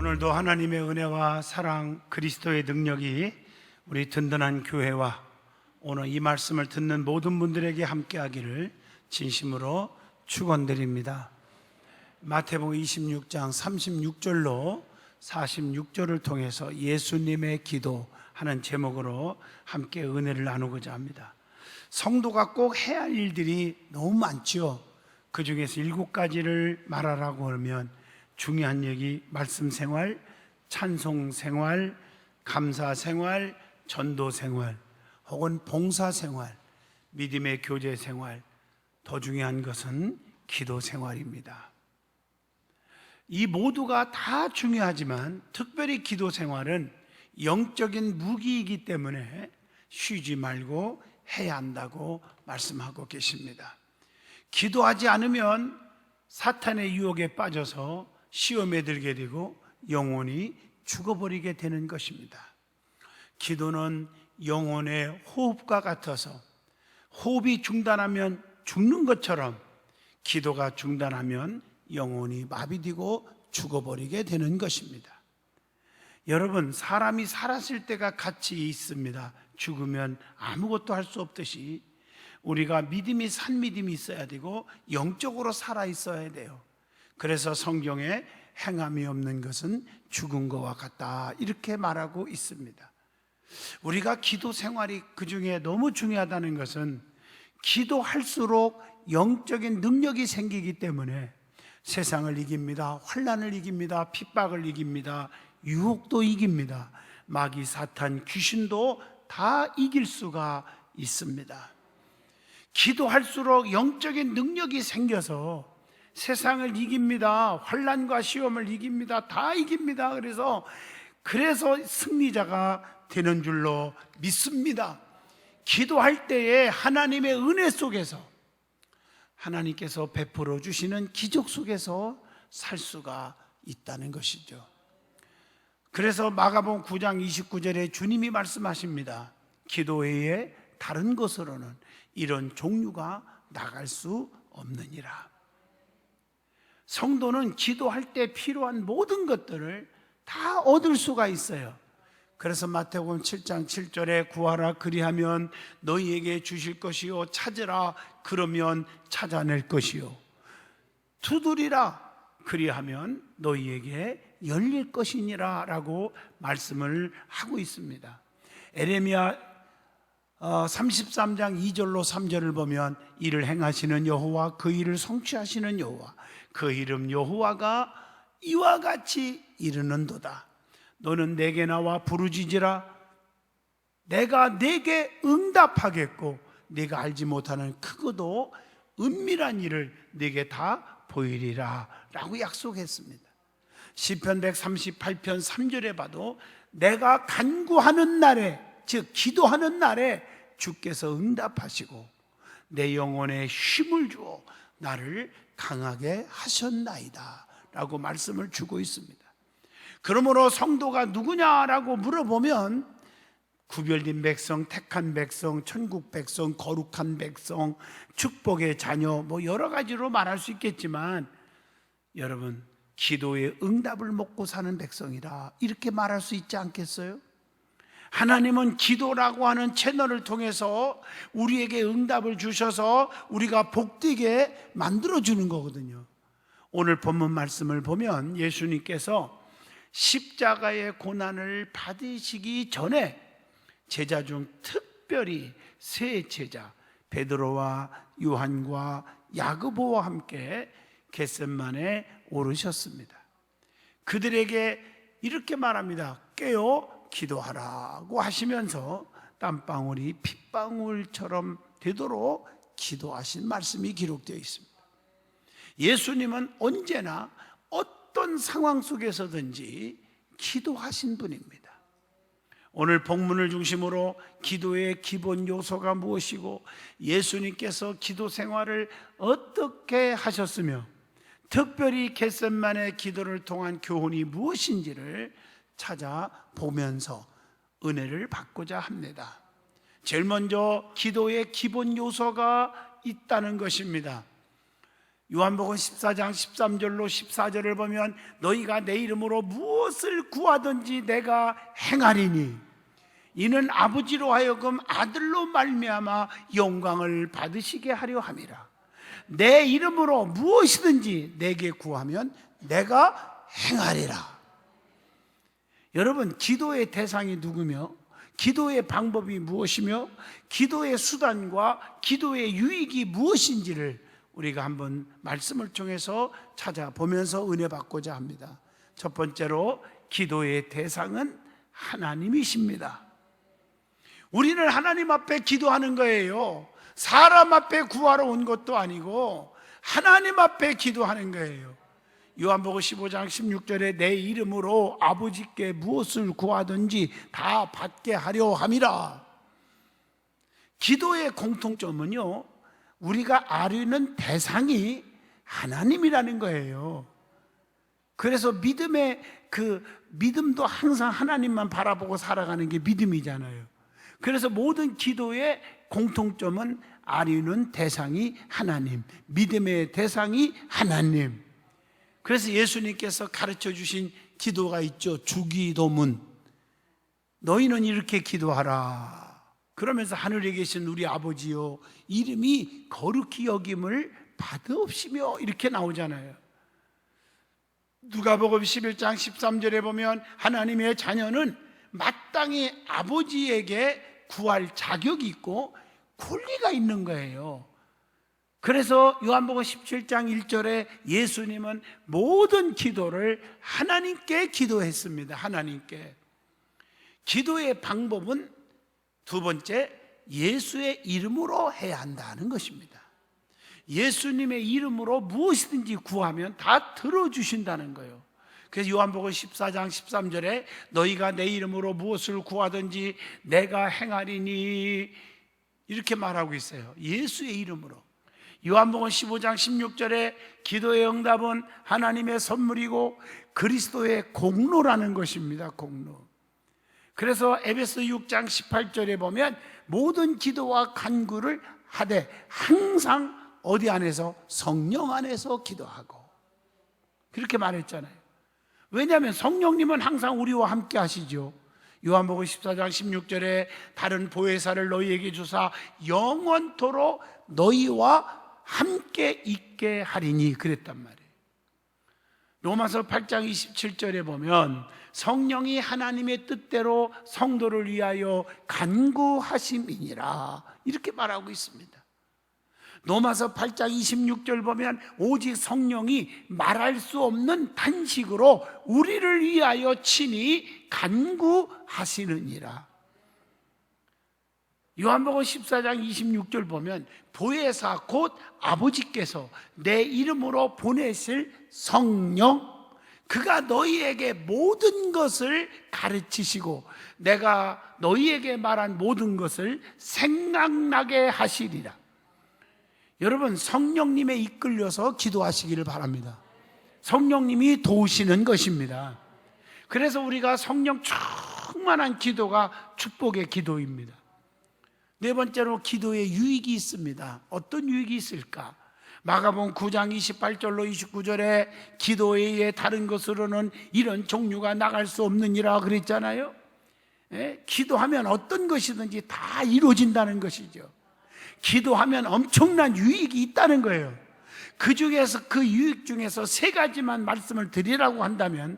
오늘도 하나님의 은혜와 사랑, 그리스도의 능력이 우리 든든한 교회와 오늘 이 말씀을 듣는 모든 분들에게 함께하기를 진심으로 축원드립니다. 마태복음 26장 36절로 46절을 통해서 예수님의 기도하는 제목으로 함께 은혜를 나누고자 합니다. 성도가 꼭 해야 할 일들이 너무 많지요. 그 중에서 7가지를 말하라고 하면 중요한 얘기, 말씀 생활, 찬송 생활, 감사 생활, 전도 생활, 혹은 봉사 생활, 믿음의 교제 생활, 더 중요한 것은 기도 생활입니다. 이 모두가 다 중요하지만 특별히 기도 생활은 영적인 무기이기 때문에 쉬지 말고 해야 한다고 말씀하고 계십니다. 기도하지 않으면 사탄의 유혹에 빠져서 시험에 들게 되고 영혼이 죽어버리게 되는 것입니다. 기도는 영혼의 호흡과 같아서 호흡이 중단하면 죽는 것처럼 기도가 중단하면 영혼이 마비되고 죽어버리게 되는 것입니다. 여러분, 사람이 살았을 때가 가치 있습니다. 죽으면 아무것도 할 수 없듯이 우리가 믿음이 산 믿음이 있어야 되고 영적으로 살아 있어야 돼요. 그래서 성경에 행함이 없는 것은 죽은 것과 같다 이렇게 말하고 있습니다. 우리가 기도 생활이 그 중에 너무 중요하다는 것은 기도할수록 영적인 능력이 생기기 때문에 세상을 이깁니다. 환난을 이깁니다. 핍박을 이깁니다. 유혹도 이깁니다. 마귀, 사탄, 귀신도 다 이길 수가 있습니다. 기도할수록 영적인 능력이 생겨서 세상을 이깁니다. 환난과 시험을 이깁니다. 다 이깁니다. 그래서 승리자가 되는 줄로 믿습니다. 기도할 때에 하나님의 은혜 속에서 하나님께서 베풀어 주시는 기적 속에서 살 수가 있다는 것이죠. 그래서 마가복음 9장 29절에 주님이 말씀하십니다. 기도 외에 다른 것으로는 이런 종류가 나갈 수 없느니라. 성도는 기도할 때 필요한 모든 것들을 다 얻을 수가 있어요. 그래서 마태복음 7장 7절에 구하라 그리하면 너희에게 주실 것이요, 찾으라 그러면 찾아낼 것이요, 두드리라 그리하면 너희에게 열릴 것이니라 라고 말씀을 하고 있습니다. 에레미야 33장 2절로 3절을 보면 이를 행하시는 여호와, 그 일을 성취하시는 여호와, 그 이름 여호와가 이와 같이 이르는도다. 너는 내게 나와 부르짖으라. 내가 내게 응답하겠고 네가 알지 못하는 크고도 은밀한 일을 네게 다 보이리라 라고 약속했습니다. 시편 138편 3절에 봐도 내가 간구하는 날에, 즉 기도하는 날에 주께서 응답하시고 내 영혼에 힘을 주어 나를 강하게 하셨나이다 라고 말씀을 주고 있습니다. 그러므로 성도가 누구냐라고 물어보면 구별된 백성, 택한 백성, 천국 백성, 거룩한 백성, 축복의 자녀, 여러 가지로 말할 수 있겠지만 여러분, 기도의 응답을 먹고 사는 백성이라 이렇게 말할 수 있지 않겠어요? 하나님은 기도라고 하는 채널을 통해서 우리에게 응답을 주셔서 우리가 복되게 만들어주는 거거든요. 오늘 본문 말씀을 보면 예수님께서 십자가의 고난을 받으시기 전에 제자 중 특별히 세 제자 베드로와 요한과 야고보와 함께 겟셋마네에 오르셨습니다. 그들에게 이렇게 말합니다. 깨어 기도하라고 하시면서 땀방울이 핏방울처럼 되도록 기도하신 말씀이 기록되어 있습니다. 예수님은 언제나 어떤 상황 속에서든지 기도하신 분입니다. 오늘 본문을 중심으로 기도의 기본 요소가 무엇이고 예수님께서 기도 생활을 어떻게 하셨으며 특별히 겟셋마네 기도를 통한 교훈이 무엇인지를 찾아보면서 은혜를 받고자 합니다. 제일 먼저 기도의 기본 요소가 있다는 것입니다. 요한복음 14장 13절로 14절을 보면 너희가 내 이름으로 무엇을 구하든지 내가 행하리니 이는 아버지로 하여금 아들로 말미암아 영광을 받으시게 하려 함이라. 내 이름으로 무엇이든지 내게 구하면 내가 행하리라. 여러분, 기도의 대상이 누구며 기도의 방법이 무엇이며 기도의 수단과 기도의 유익이 무엇인지를 우리가 한번 말씀을 통해서 찾아보면서 은혜 받고자 합니다. 첫 번째로 기도의 대상은 하나님이십니다. 우리는 하나님 앞에 기도하는 거예요. 사람 앞에 구하러 온 것도 아니고 하나님 앞에 기도하는 거예요. 요한복음 15장 16절에 내 이름으로 아버지께 무엇을 구하든지 다 받게 하려 함이라. 기도의 공통점은요, 우리가 아뢰는 대상이 하나님이라는 거예요. 그래서 믿음도 항상 하나님만 바라보고 살아가는 게 믿음이잖아요. 그래서 모든 기도의 공통점은 아뢰는 대상이 하나님, 믿음의 대상이 하나님. 그래서 예수님께서 가르쳐 주신 기도가 있죠. 주기도문. 너희는 이렇게 기도하라. 그러면서 하늘에 계신 우리 아버지요 이름이 거룩히 여김을 받으옵시며 이렇게 나오잖아요. 누가복음 11장 13절에 보면 하나님의 자녀는 마땅히 아버지에게 구할 자격이 있고 권리가 있는 거예요. 그래서 요한복음 17장 1절에 예수님은 모든 기도를 하나님께 기도했습니다. 하나님께. 기도의 방법은 두 번째, 예수의 이름으로 해야 한다는 것입니다. 예수님의 이름으로 무엇이든지 구하면 다 들어주신다는 거예요. 그래서 요한복음 14장 13절에 너희가 내 이름으로 무엇을 구하든지 내가 행하리니 이렇게 말하고 있어요. 예수의 이름으로. 요한복음 15장 16절에 기도의 응답은 하나님의 선물이고 그리스도의 공로라는 것입니다. 공로. 그래서 에베소 6장 18절에 보면 모든 기도와 간구를 하되 항상 어디 안에서? 성령 안에서 기도하고 그렇게 말했잖아요. 왜냐하면 성령님은 항상 우리와 함께 하시죠. 요한복음 14장 16절에 다른 보혜사를 너희에게 주사 영원토록 너희와 함께 있게 하리니 그랬단 말이에요. 로마서 8장 27절에 보면 성령이 하나님의 뜻대로 성도를 위하여 간구하심이니라 이렇게 말하고 있습니다. 로마서 8장 26절 보면 오직 성령이 말할 수 없는 탄식으로 우리를 위하여 친히 간구하시느니라. 요한복음 14장 26절 보면 보혜사 곧 아버지께서 내 이름으로 보내실 성령, 그가 너희에게 모든 것을 가르치시고 내가 너희에게 말한 모든 것을 생각나게 하시리라. 여러분, 성령님에 이끌려서 기도하시기를 바랍니다. 성령님이 도우시는 것입니다. 그래서 우리가 성령 충만한 기도가 축복의 기도입니다. 네 번째로 기도의 유익이 있습니다. 어떤 유익이 있을까? 마가복음 9장 28절로 29절에 기도 외에 다른 것으로는 이런 종류가 나갈 수 없느니라 그랬잖아요. 기도하면 어떤 것이든지 다 이루어진다는 것이죠. 기도하면 엄청난 유익이 있다는 거예요. 그 유익 중에서 세 가지만 말씀을 드리라고 한다면,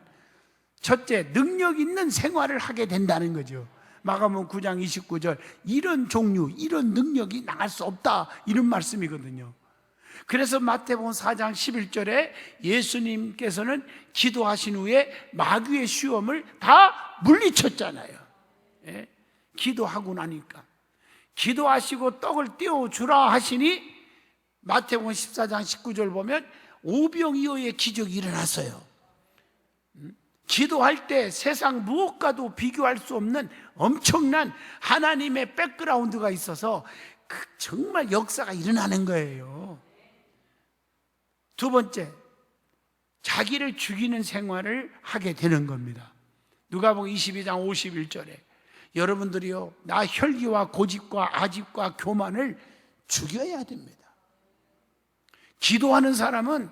첫째, 능력 있는 생활을 하게 된다는 거죠. 마가복음 9장 29절, 이런 종류, 이런 능력이 나갈 수 없다, 이런 말씀이거든요. 그래서 마태복음 4장 11절에 예수님께서는 기도하신 후에 마귀의 시험을 다 물리쳤잖아요. 기도하고 나니까. 기도하시고 떡을 띄워주라 하시니 마태복음 14장 19절 보면 오병이어의 기적이 일어났어요. 기도할 때 세상 무엇과도 비교할 수 없는 엄청난 하나님의 백그라운드가 있어서 정말 역사가 일어나는 거예요. 두 번째, 자기를 죽이는 생활을 하게 되는 겁니다. 누가복음 22장 51절에 여러분들이요, 나 혈기와 고집과 아집과 교만을 죽여야 됩니다. 기도하는 사람은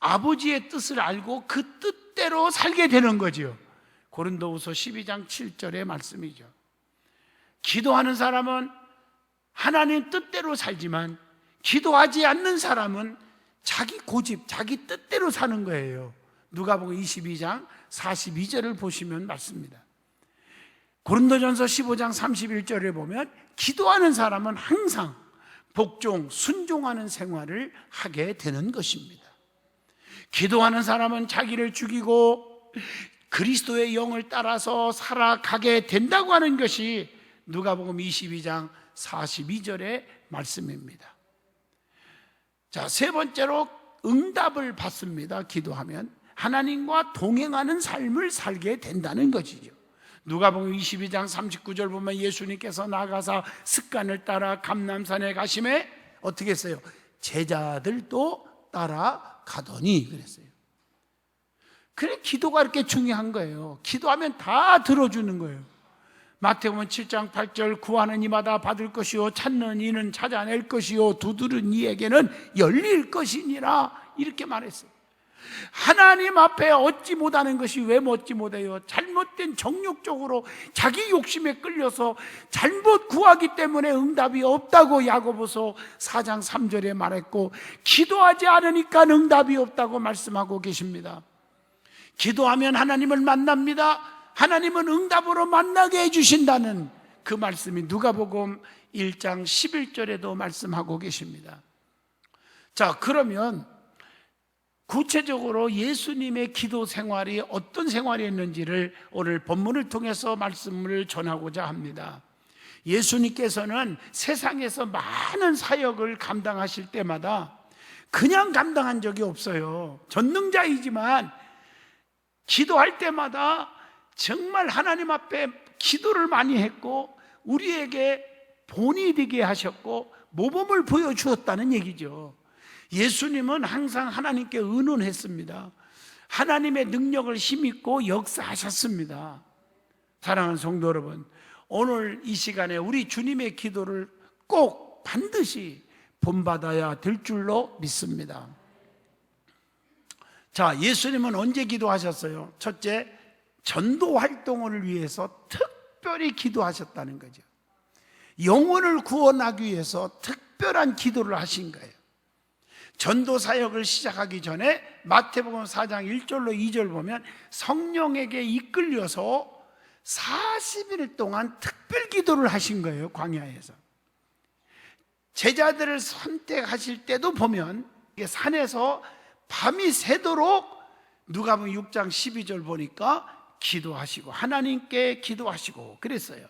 아버지의 뜻을 알고 그 뜻대로 살게 되는 거지요. 고린도후서 12장 7절의 말씀이죠. 기도하는 사람은 하나님 뜻대로 살지만 기도하지 않는 사람은 자기 고집, 자기 뜻대로 사는 거예요. 누가복음 22장 42절을 보시면 맞습니다. 고린도전서 15장 31절에 보면 기도하는 사람은 항상 복종, 순종하는 생활을 하게 되는 것입니다. 기도하는 사람은 자기를 죽이고 그리스도의 영을 따라서 살아가게 된다고 하는 것이 누가복음 22장 42절의 말씀입니다. 자, 세 번째로 응답을 받습니다. 기도하면 하나님과 동행하는 삶을 살게 된다는 것이죠. 누가복음 22장 39절 보면 예수님께서 나가사 습관을 따라 감람산에 가심에 어떻게 했어요? 제자들도 따라가더니 그랬어요. 그래, 기도가 이렇게 중요한 거예요. 기도하면 다 들어주는 거예요. 마태복음 7장 8절 구하는 이마다 받을 것이요 찾는 이는 찾아낼 것이요 두드린 이에게는 열릴 것이니라 이렇게 말했어요. 하나님 앞에 얻지 못하는 것이 왜 얻지 못해요? 잘못된 정욕적으로 자기 욕심에 끌려서 잘못 구하기 때문에 응답이 없다고 야고보서 4장 3절에 말했고, 기도하지 않으니까 응답이 없다고 말씀하고 계십니다. 기도하면 하나님을 만납니다. 하나님은 응답으로 만나게 해주신다는 그 말씀이 누가복음 1장 11절에도 말씀하고 계십니다. 자, 그러면 구체적으로 예수님의 기도 생활이 어떤 생활이었는지를 오늘 본문을 통해서 말씀을 전하고자 합니다. 예수님께서는 세상에서 많은 사역을 감당하실 때마다 그냥 감당한 적이 없어요. 전능자이지만 기도할 때마다 정말 하나님 앞에 기도를 많이 했고 우리에게 본이 되게 하셨고 모범을 보여주었다는 얘기죠. 예수님은 항상 하나님께 의논했습니다. 하나님의 능력을 힘입고 역사하셨습니다. 사랑하는 성도 여러분, 오늘 이 시간에 우리 주님의 기도를 꼭 반드시 본받아야 될 줄로 믿습니다. 자, 예수님은 언제 기도하셨어요? 첫째, 전도 활동을 위해서 특별히 기도하셨다는 거죠. 영혼을 구원하기 위해서 특별한 기도를 하신 거예요. 전도 사역을 시작하기 전에 마태복음 4장 1절로 2절 보면 성령에게 이끌려서 40일 동안 특별 기도를 하신 거예요. 광야에서. 제자들을 선택하실 때도 보면 산에서 밤이 새도록 누가복음 6장 12절 보니까 기도하시고 하나님께 기도하시고 그랬어요.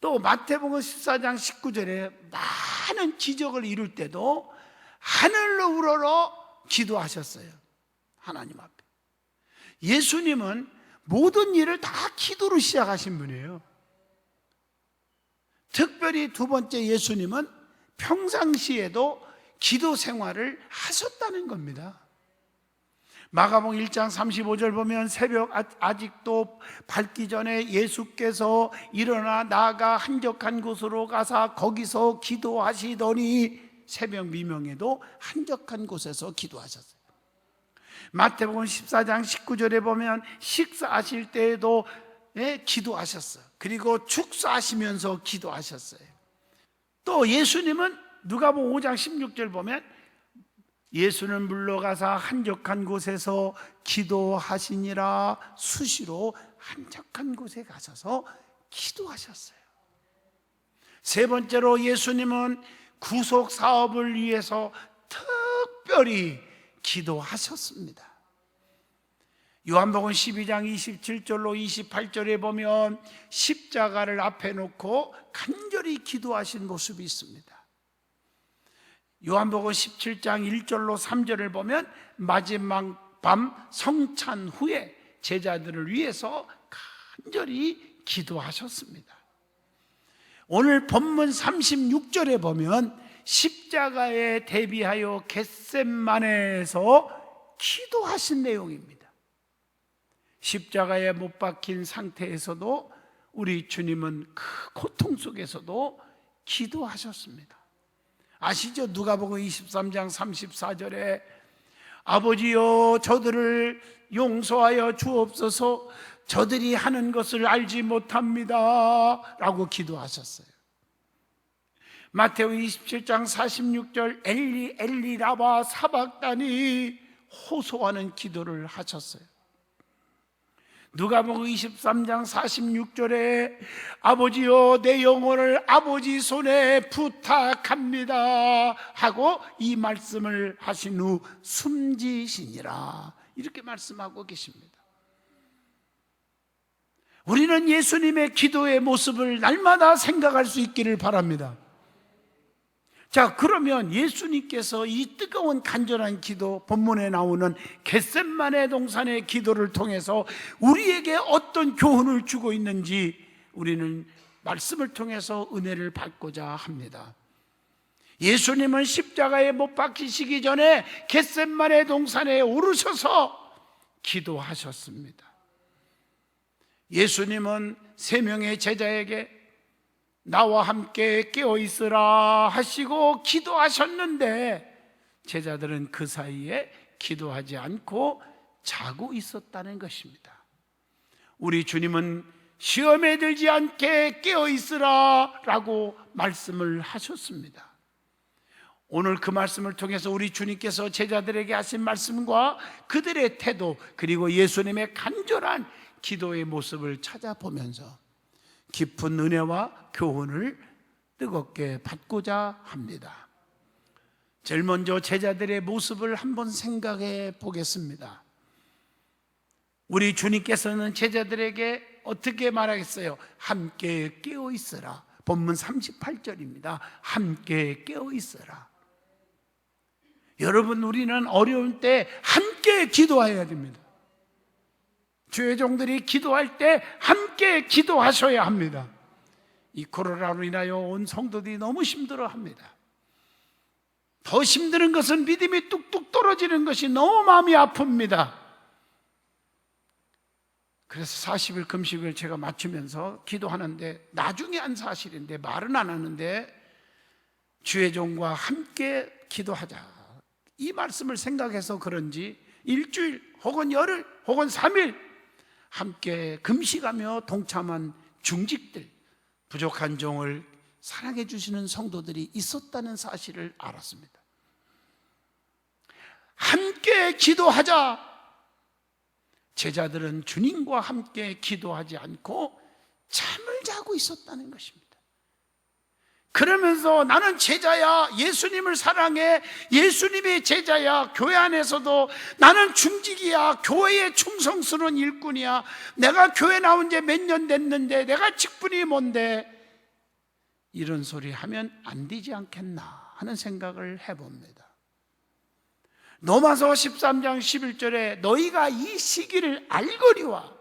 또 마태복음 14장 19절에 많은 기적을 이룰 때도 하늘로 우러러 기도하셨어요. 하나님 앞에. 예수님은 모든 일을 다 기도로 시작하신 분이에요. 특별히 두 번째, 예수님은 평상시에도 기도 생활을 하셨다는 겁니다. 마가복음 1장 35절 보면 새벽 아직도 밝기 전에 예수께서 일어나 나아가 한적한 곳으로 가사 거기서 기도하시더니 새벽 미명에도 한적한 곳에서 기도하셨어요. 마태복음 14장 19절에 보면 식사하실 때에도 기도하셨어요. 그리고 축사하시면서 기도하셨어요. 또 예수님은 누가복음 5장 16절 보면 예수는 물러가사 한적한 곳에서 기도하시니라 수시로 한적한 곳에 가셔서 기도하셨어요. 세 번째로 예수님은 구속 사업을 위해서 특별히 기도하셨습니다. 요한복음 12장 27절로 28절에 보면 십자가를 앞에 놓고 간절히 기도하신 모습이 있습니다. 요한복음 17장 1절로 3절을 보면 마지막 밤 성찬 후에 제자들을 위해서 간절히 기도하셨습니다. 오늘 본문 36절에 보면 십자가에 대비하여 겟셋마네에서 기도하신 내용입니다. 십자가에 못 박힌 상태에서도 우리 주님은 그 고통 속에서도 기도하셨습니다. 아시죠? 누가복음 23장 34절에 아버지여 저들을 용서하여 주옵소서 저들이 하는 것을 알지 못합니다 라고 기도하셨어요. 마태오 27장 46절 엘리 엘리 라마 사박다니 호소하는 기도를 하셨어요. 누가복음 23장 46절에 아버지여 내 영혼을 아버지 손에 부탁합니다 하고 이 말씀을 하신 후 숨지시니라 이렇게 말씀하고 계십니다. 우리는 예수님의 기도의 모습을 날마다 생각할 수 있기를 바랍니다. 자, 그러면 예수님께서 이 뜨거운 간절한 기도, 본문에 나오는 겟셋마네 동산의 기도를 통해서 우리에게 어떤 교훈을 주고 있는지 우리는 말씀을 통해서 은혜를 받고자 합니다. 예수님은 십자가에 못 박히시기 전에 겟셋마네 동산에 오르셔서 기도하셨습니다. 예수님은 세 명의 제자에게 나와 함께 깨어있으라 하시고 기도하셨는데 제자들은 그 사이에 기도하지 않고 자고 있었다는 것입니다. 우리 주님은 시험에 들지 않게 깨어있으라 라고 말씀을 하셨습니다. 오늘 그 말씀을 통해서 우리 주님께서 제자들에게 하신 말씀과 그들의 태도 그리고 예수님의 간절한 기도의 모습을 찾아보면서 깊은 은혜와 교훈을 뜨겁게 받고자 합니다. 제일 먼저 제자들의 모습을 한번 생각해 보겠습니다. 우리 주님께서는 제자들에게 어떻게 말하겠어요? 함께 깨어 있으라. 본문 38절입니다. 함께 깨어 있으라. 여러분, 우리는 어려울 때 함께 기도해야 됩니다. 주의 종들이 기도할 때 함께 기도하셔야 합니다. 이 코로나로 인하여 온 성도들이 너무 힘들어합니다. 더 힘드는 것은 믿음이 뚝뚝 떨어지는 것이 너무 마음이 아픕니다. 그래서 40일 금식을 제가 맞추면서 기도하는데 나중에 한 사실인데 말은 안 하는데 주의 종과 함께 기도하자 이 말씀을 생각해서 그런지 일주일 혹은 열흘 혹은 3일 함께 금식하며 동참한 중직들, 부족한 종을 사랑해 주시는 성도들이 있었다는 사실을 알았습니다. 함께 기도하자. 제자들은 주님과 함께 기도하지 않고 잠을 자고 있었다는 것입니다. 그러면서 나는 제자야, 예수님을 사랑해, 예수님이 제자야, 교회 안에서도 나는 중직이야, 교회에 충성스러운 일꾼이야, 내가 교회 나온 지 몇 년 됐는데 내가 직분이 뭔데 이런 소리 하면 안 되지 않겠나 하는 생각을 해봅니다. 로마서 13장 11절에 너희가 이 시기를 알거리와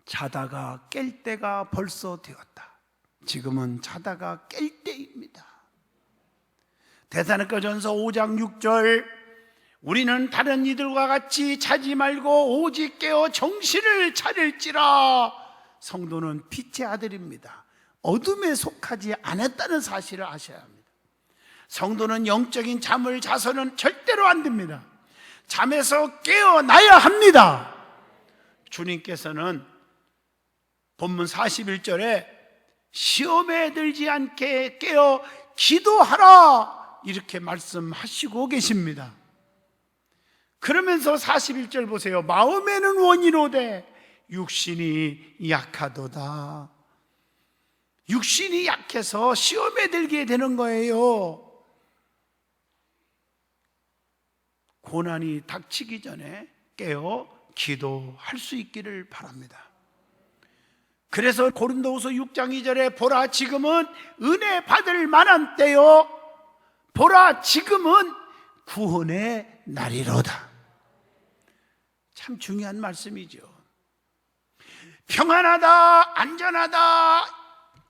자다가 깰 때가 벌써 되었다. 지금은 자다가 깰 때입니다. 데살로니가전서 5장 6절 우리는 다른 이들과 같이 자지 말고 오직 깨어 정신을 차릴지라. 성도는 빛의 아들입니다. 어둠에 속하지 않았다는 사실을 아셔야 합니다. 성도는 영적인 잠을 자서는 절대로 안 됩니다. 잠에서 깨어나야 합니다. 주님께서는 본문 41절에 시험에 들지 않게 깨어 기도하라 이렇게 말씀하시고 계십니다. 그러면서 41절 보세요. 마음에는 원이로되 육신이 약하도다. 육신이 약해서 시험에 들게 되는 거예요. 고난이 닥치기 전에 깨어 기도할 수 있기를 바랍니다. 그래서 고린도후서 6장 2절에 보라 지금은 은혜 받을 만한 때요, 보라 지금은 구원의 날이로다. 참 중요한 말씀이죠. 평안하다, 안전하다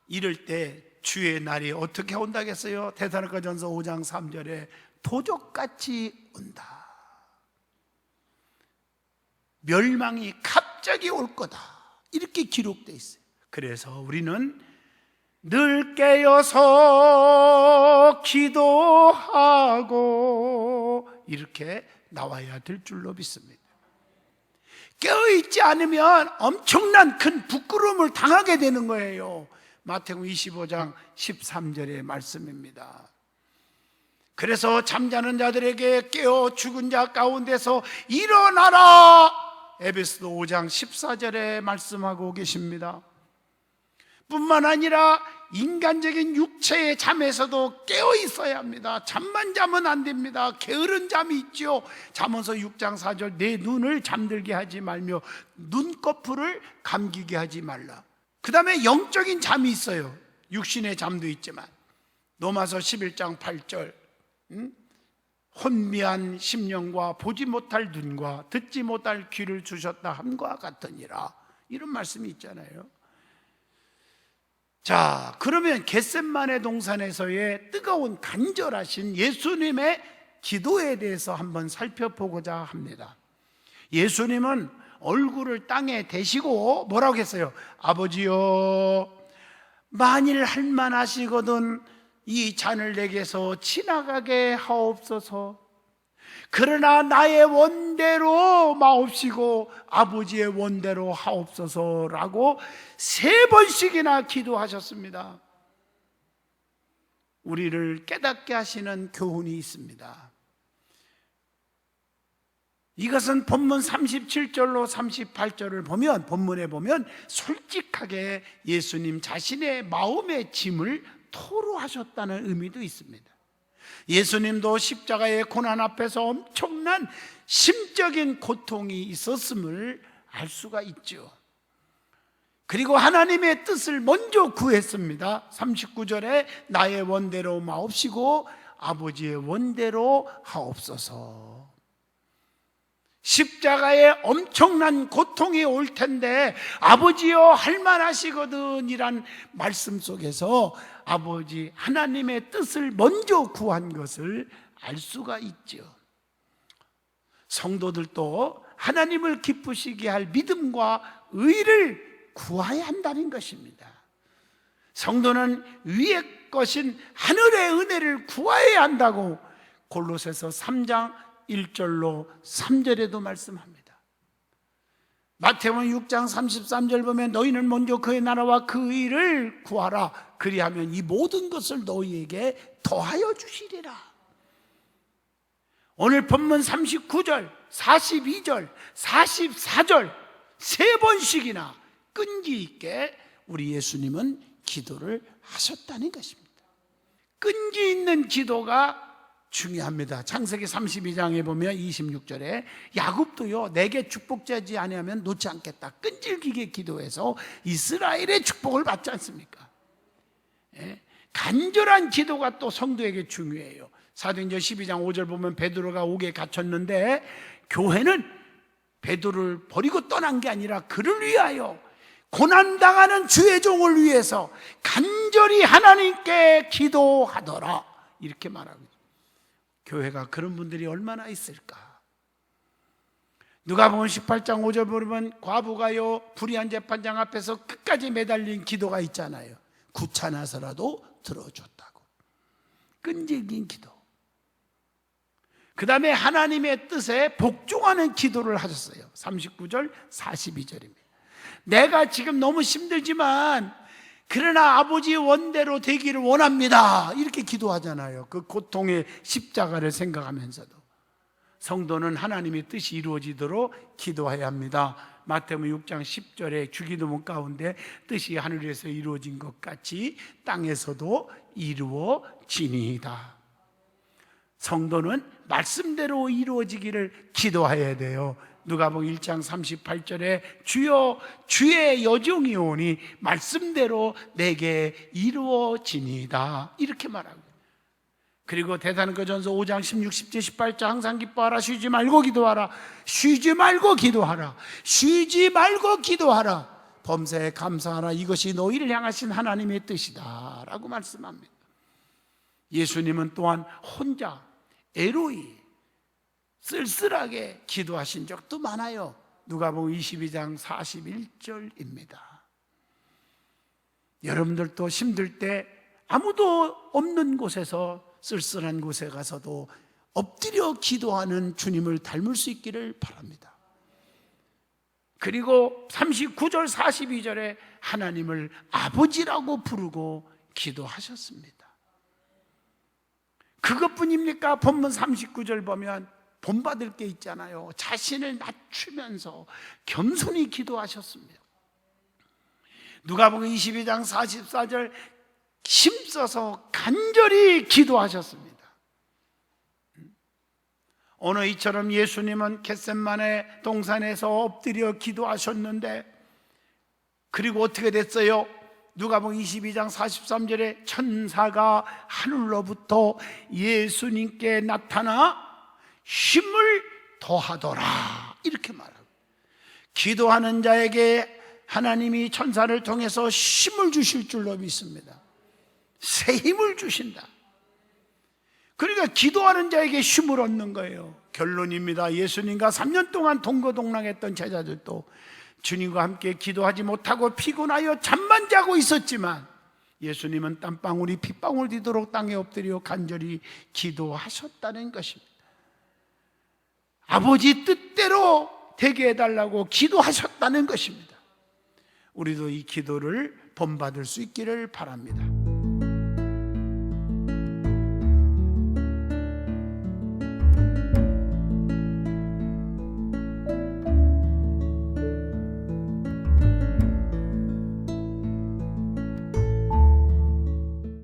이럴 때 주의 날이 어떻게 온다겠어요? 데살로니가전서 5장 3절에 도적같이 온다. 멸망이 갑자기 올 거다 이렇게 기록되어 있어요. 그래서 우리는 늘 깨어서 기도하고 이렇게 나와야 될 줄로 믿습니다. 깨어있지 않으면 엄청난 큰 부끄러움을 당하게 되는 거예요. 마태복음 25장 13절의 말씀입니다. 그래서 잠자는 자들에게 깨어 죽은 자 가운데서 일어나라, 에베소서 5장 14절에 말씀하고 계십니다. 뿐만 아니라 인간적인 육체의 잠에서도 깨어 있어야 합니다. 잠만 자면 안 됩니다. 게으른 잠이 있죠. 잠언서 6장 4절, 내 눈을 잠들게 하지 말며 눈꺼풀을 감기게 하지 말라. 그 다음에 영적인 잠이 있어요. 육신의 잠도 있지만 로마서 11장 8절, 혼미한 심령과 보지 못할 눈과 듣지 못할 귀를 주셨다 함과 같으니라, 이런 말씀이 있잖아요. 자, 그러면 겟셋마네 동산에서의 뜨거운 간절하신 예수님의 기도에 대해서 한번 살펴보고자 합니다. 예수님은 얼굴을 땅에 대시고 뭐라고 했어요? 아버지여, 만일 할만하시거든 이 잔을 내게서 지나가게 하옵소서. 그러나 나의 원대로 마옵시고 아버지의 원대로 하옵소서라고 3번씩이나 기도하셨습니다. 우리를 깨닫게 하시는 교훈이 있습니다. 이것은 본문 37절로 38절을 보면, 본문에 보면 솔직하게 예수님 자신의 마음의 짐을 토로하셨다는 의미도 있습니다. 예수님도 십자가의 고난 앞에서 엄청난 심적인 고통이 있었음을 알 수가 있죠. 그리고 하나님의 뜻을 먼저 구했습니다. 39절에 나의 원대로 마옵시고 아버지의 원대로 하옵소서. 십자가에 엄청난 고통이 올 텐데 아버지여 할만하시거든 이란 말씀 속에서 아버지 하나님의 뜻을 먼저 구한 것을 알 수가 있죠. 성도들도 하나님을 기쁘시게 할 믿음과 의를 구해야 한다는 것입니다. 성도는 위의 것인 하늘의 은혜를 구해야 한다고 골로새서 3장 1절로 3절에도 말씀합니다. 마태복음 6장 33절 보면 너희는 먼저 그의 나라와 그 의를 구하라, 그리하면 이 모든 것을 너희에게 더하여 주시리라. 오늘 본문 39절, 42절, 44절 3번씩이나 끈기 있게 우리 예수님은 기도를 하셨다는 것입니다. 끈기 있는 기도가 중요합니다. 창세기 32장에 보면 26절에 야곱도요, 내게 축복하지 아니하면 놓지 않겠다 끈질기게 기도해서 이스라엘의 축복을 받지 않습니까? 예? 간절한 기도가 또 성도에게 중요해요. 사도행전 12장 5절 보면 베드로가 옥에 갇혔는데 교회는 베드로를 버리고 떠난 게 아니라 그를 위하여, 고난당하는 주의 종을 위해서 간절히 하나님께 기도하더라, 이렇게 말합니다. 교회가 그런 분들이 얼마나 있을까? 누가복음 18장 5절 보면 과부가요 불의한 재판장 앞에서 끝까지 매달린 기도가 있잖아요. 귀찮아서라도 들어줬다고. 끈질긴 기도. 그 다음에 하나님의 뜻에 복종하는 기도를 하셨어요. 39절 42절입니다. 내가 지금 너무 힘들지만 그러나 아버지의 원대로 되기를 원합니다, 이렇게 기도하잖아요. 그 고통의 십자가를 생각하면서도. 성도는 하나님의 뜻이 이루어지도록 기도해야 합니다. 마태복음 6장 10절에 주기도문 가운데 뜻이 하늘에서 이루어진 것 같이 땅에서도 이루어지니이다. 성도는 말씀대로 이루어지기를 기도해야 돼요. 누가복음 1장 38절에 주여 주의 여종이 오니 말씀대로 내게 이루어지니이다, 이렇게 말합니다. 그리고 대사로전서 5장 16, 17, 18절 항상 기뻐하라, 쉬지 말고 기도하라, 쉬지 말고 기도하라, 쉬지 말고 기도하라, 범사에 감사하라, 이것이 너희를 향하신 하나님의 뜻이다 라고 말씀합니다. 예수님은 또한 혼자 애로이 쓸쓸하게 기도하신 적도 많아요. 누가복음 22장 41절입니다. 여러분들도 힘들 때 아무도 없는 곳에서, 쓸쓸한 곳에 가서도 엎드려 기도하는 주님을 닮을 수 있기를 바랍니다. 그리고 39절 42절에 하나님을 아버지라고 부르고 기도하셨습니다. 그것뿐입니까? 본문 39절 보면 본받을 게 있잖아요. 자신을 낮추면서 겸손히 기도하셨습니다. 누가복음 22장 44절 힘써서 간절히 기도하셨습니다. 오늘 이처럼 예수님은 겟셋마네 동산에서 엎드려 기도하셨는데, 그리고 어떻게 됐어요? 누가복음 22장 43절에 천사가 하늘로부터 예수님께 나타나 힘을 더하더라, 이렇게 말하고, 기도하는 자에게 하나님이 천사를 통해서 힘을 주실 줄로 믿습니다. 새 힘을 주신다. 그러니까 기도하는 자에게 힘을 얻는 거예요. 결론입니다. 예수님과 3년 동안 동거동락했던 제자들도 주님과 함께 기도하지 못하고 피곤하여 잠만 자고 있었지만, 예수님은 땀방울이 핏방울 디도록 땅에 엎드려 간절히 기도하셨다는 것입니다. 아버지 뜻대로 되게 해달라고 기도하셨다는 것입니다. 우리도 이 기도를 본받을 수 있기를 바랍니다.